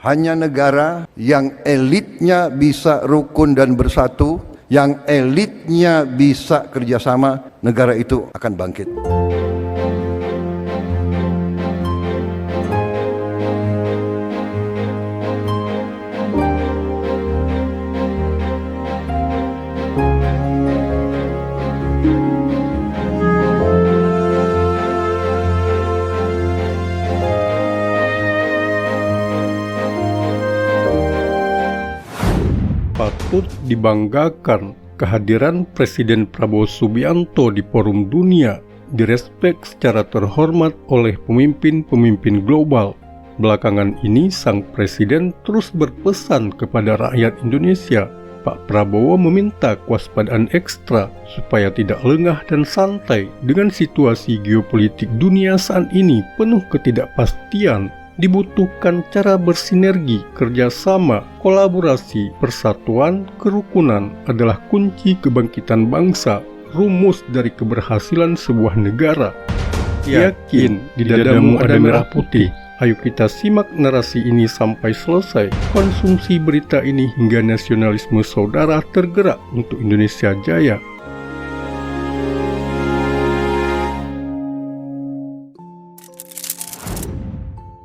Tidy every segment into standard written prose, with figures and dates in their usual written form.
Hanya negara yang elitnya bisa rukun dan bersatu, yang elitnya bisa kerjasama, negara itu akan bangkit. Patut dibanggakan kehadiran Presiden Prabowo Subianto di forum dunia direspek secara terhormat oleh pemimpin-pemimpin global. Belakangan ini sang presiden terus berpesan kepada rakyat Indonesia. Pak Prabowo meminta kewaspadaan ekstra supaya tidak lengah dan santai dengan situasi geopolitik dunia saat ini penuh ketidakpastian. Dibutuhkan cara bersinergi, kerjasama, kolaborasi, persatuan, kerukunan adalah kunci kebangkitan bangsa, rumus dari keberhasilan sebuah negara. Yakin di dadamu ada merah putih. Ayo kita simak narasi ini sampai selesai. Konsumsi berita ini hingga nasionalisme saudara tergerak untuk Indonesia jaya.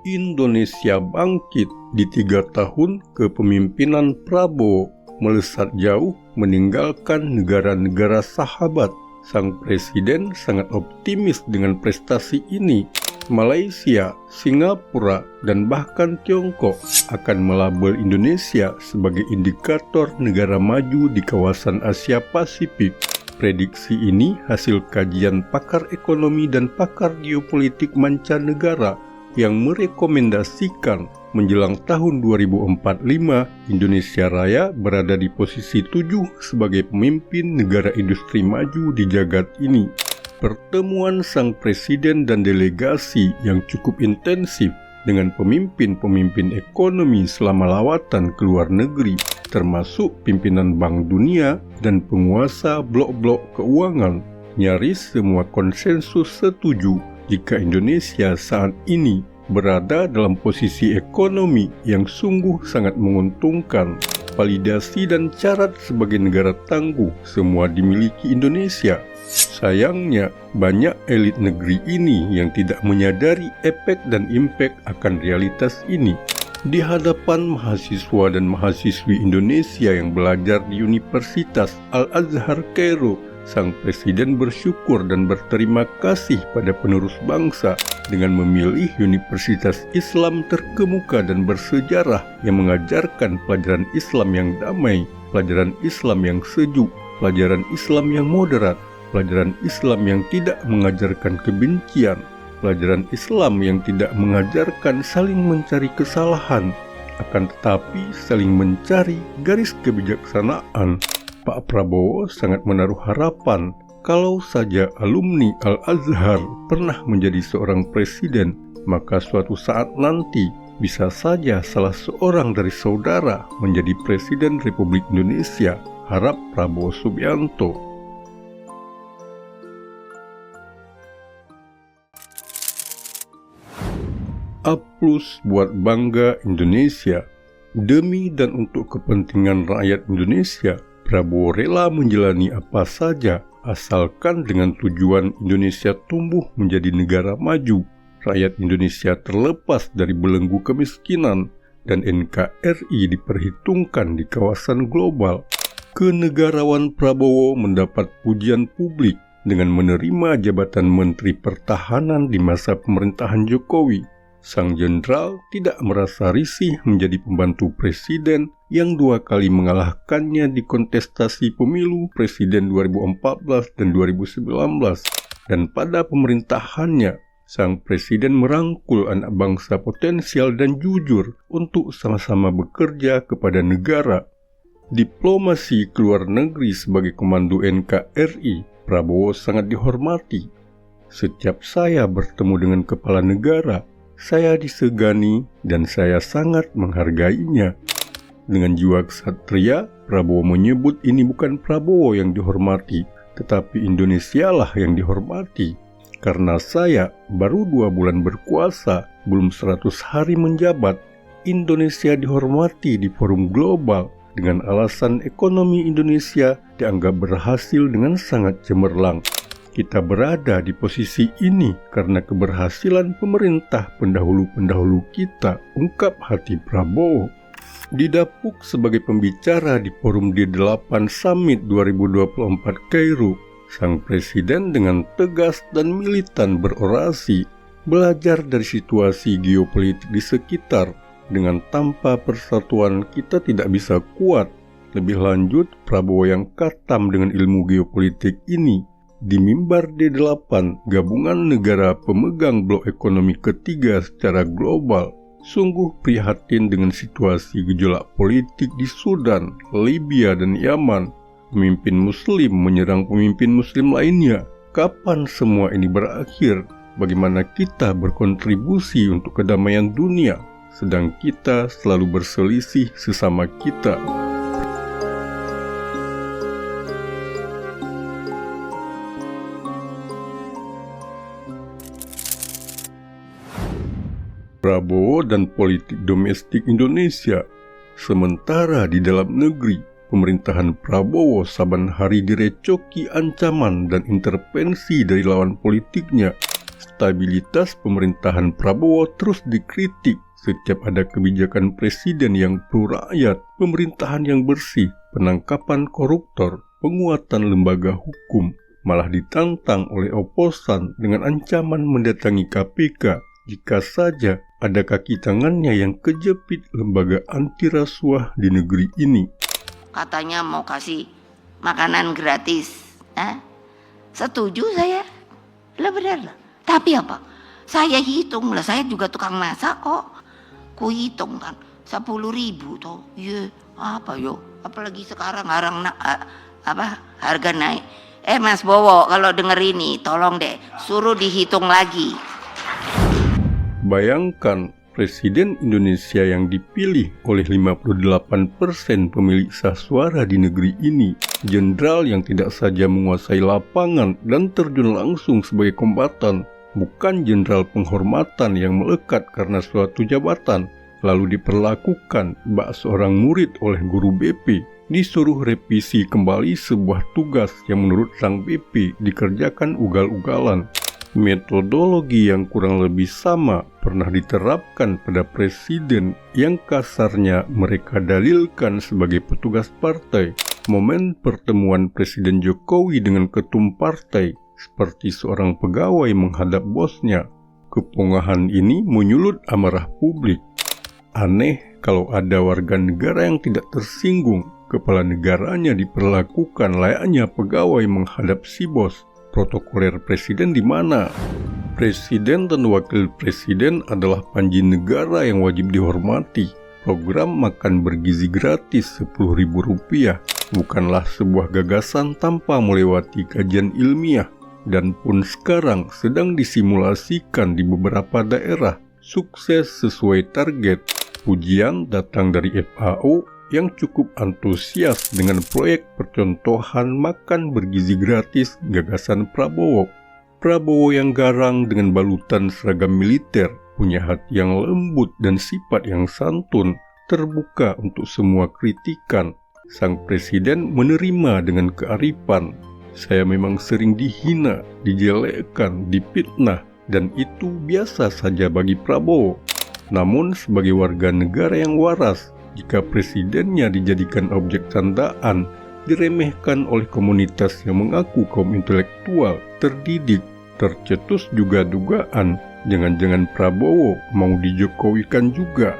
Indonesia bangkit di 3 tahun kepemimpinan Prabowo, melesat jauh meninggalkan negara-negara sahabat. Sang presiden sangat optimis dengan prestasi ini. Malaysia, Singapura, dan bahkan Tiongkok akan melabel Indonesia sebagai indikator negara maju di kawasan Asia Pasifik. Prediksi ini hasil kajian pakar ekonomi dan pakar geopolitik mancanegara yang merekomendasikan menjelang tahun 2045 Indonesia Raya berada di posisi 7 sebagai pemimpin negara industri maju di jagat ini. Pertemuan sang presiden dan delegasi yang cukup intensif dengan pemimpin-pemimpin ekonomi selama lawatan ke luar negeri, termasuk pimpinan Bank Dunia dan penguasa blok-blok keuangan, nyaris semua konsensus setuju jika Indonesia saat ini berada dalam posisi ekonomi yang sungguh sangat menguntungkan. Validasi dan syarat sebagai negara tangguh semua dimiliki Indonesia. Sayangnya, banyak elit negeri ini yang tidak menyadari efek dan impak akan realitas ini. Di hadapan mahasiswa dan mahasiswi Indonesia yang belajar di Universitas Al-Azhar Kairo, sang presiden bersyukur dan berterima kasih pada penerus bangsa dengan memilih universitas Islam terkemuka dan bersejarah yang mengajarkan pelajaran Islam yang damai, pelajaran Islam yang sejuk, pelajaran Islam yang moderat, pelajaran Islam yang tidak mengajarkan kebencian, pelajaran Islam yang tidak mengajarkan saling mencari kesalahan, akan tetapi saling mencari garis kebijaksanaan. Pak Prabowo sangat menaruh harapan kalau saja alumni Al-Azhar pernah menjadi seorang presiden, maka suatu saat nanti bisa saja salah seorang dari saudara menjadi Presiden Republik Indonesia, harap Prabowo Subianto. A+ buat bangga Indonesia. Demi dan untuk kepentingan rakyat Indonesia, Prabowo rela menjalani apa saja asalkan dengan tujuan Indonesia tumbuh menjadi negara maju, rakyat Indonesia terlepas dari belenggu kemiskinan, dan NKRI diperhitungkan di kawasan global. Kenegarawan Prabowo mendapat pujian publik dengan menerima jabatan Menteri Pertahanan di masa pemerintahan Jokowi. Sang jenderal tidak merasa risih menjadi pembantu presiden yang 2 kali mengalahkannya di kontestasi pemilu presiden 2014 dan 2019. Dan pada pemerintahannya, sang presiden merangkul anak bangsa potensial dan jujur untuk sama-sama bekerja kepada negara. Diplomasi keluar negeri sebagai komando NKRI, Prabowo sangat dihormati. Setiap saya bertemu dengan kepala negara, saya disegani dan saya sangat menghargainya. Dengan jiwa ksatria, Prabowo menyebut ini bukan Prabowo yang dihormati, tetapi Indonesialah yang dihormati. Karena saya baru 2 bulan berkuasa, belum 100 hari menjabat, Indonesia dihormati di forum global dengan alasan ekonomi Indonesia dianggap berhasil dengan sangat cemerlang. Kita berada di posisi ini karena keberhasilan pemerintah pendahulu-pendahulu kita, ungkap hati Prabowo. Didapuk sebagai pembicara di forum D8 Summit 2024 Kairo, sang presiden dengan tegas dan militan berorasi, belajar dari situasi geopolitik di sekitar. Dengan tanpa persatuan kita tidak bisa kuat. Lebih lanjut, Prabowo yang katam dengan ilmu geopolitik ini di mimbar D8 gabungan negara pemegang blok ekonomi ketiga secara global sungguh prihatin dengan situasi gejolak politik di Sudan, Libya, dan Yaman. Pemimpin muslim menyerang pemimpin muslim lainnya. Kapan semua ini berakhir? Bagaimana kita berkontribusi untuk kedamaian dunia, sedang kita selalu berselisih sesama kita? Prabowo dan politik domestik Indonesia. Sementara di dalam negeri, pemerintahan Prabowo saban hari direcoki ancaman dan intervensi dari lawan politiknya. Stabilitas pemerintahan Prabowo terus dikritik setiap ada kebijakan presiden yang pro rakyat, pemerintahan yang bersih, penangkapan koruptor, penguatan lembaga hukum, malah ditantang oleh oposan dengan ancaman mendatangi KPK jika saja ada kaki tangannya yang kejepit lembaga anti rasuah di negeri ini. Katanya mau kasih makanan gratis. Setuju saya. Lah benar lah. Tapi apa? Saya hitung lah, saya juga tukang masak kok. Ku hitung kan 10.000 toh. Iya, apa yo? Apalagi sekarang harga naik. Mas Bowo, kalau denger ini tolong deh suruh dihitung lagi. Bayangkan Presiden Indonesia yang dipilih oleh 58% pemilik sah suara di negeri ini, jenderal yang tidak saja menguasai lapangan dan terjun langsung sebagai kombatan, bukan jenderal penghormatan yang melekat karena suatu jabatan, lalu diperlakukan bak seorang murid oleh guru BP, disuruh revisi kembali sebuah tugas yang menurut sang BP dikerjakan ugal-ugalan. Metodologi yang kurang lebih sama pernah diterapkan pada presiden yang kasarnya mereka dalilkan sebagai petugas partai. Momen pertemuan Presiden Jokowi dengan ketum partai seperti seorang pegawai menghadap bosnya. Kepongahan ini menyulut amarah publik. Aneh kalau ada warga negara yang tidak tersinggung, kepala negaranya diperlakukan layaknya pegawai menghadap si bos. Protokoler presiden di mana? Presiden dan wakil presiden adalah panji negara yang wajib dihormati. Program makan bergizi gratis Rp10.000 bukanlah sebuah gagasan tanpa melewati kajian ilmiah, dan pun sekarang sedang disimulasikan di beberapa daerah. Sukses sesuai target. Pujian datang dari FAO yang cukup antusias dengan proyek percontohan makan bergizi gratis gagasan Prabowo. Prabowo yang garang dengan balutan seragam militer, punya hati yang lembut dan sifat yang santun, terbuka untuk semua kritikan. Sang presiden menerima dengan kearifan. Saya memang sering dihina, dijelekkan, difitnah, dan itu biasa saja bagi Prabowo. Namun sebagai warga negara yang waras, jika presidennya dijadikan objek candaan, diremehkan oleh komunitas yang mengaku kaum intelektual, terdidik, tercetus juga dugaan, jangan-jangan Prabowo mau dijokowikan juga.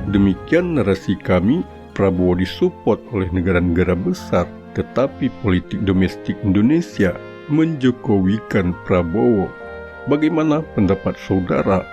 Demikian narasi kami. Prabowo disupport oleh negara-negara besar, tetapi politik domestik Indonesia menjokowikan Prabowo. Bagaimana pendapat saudara?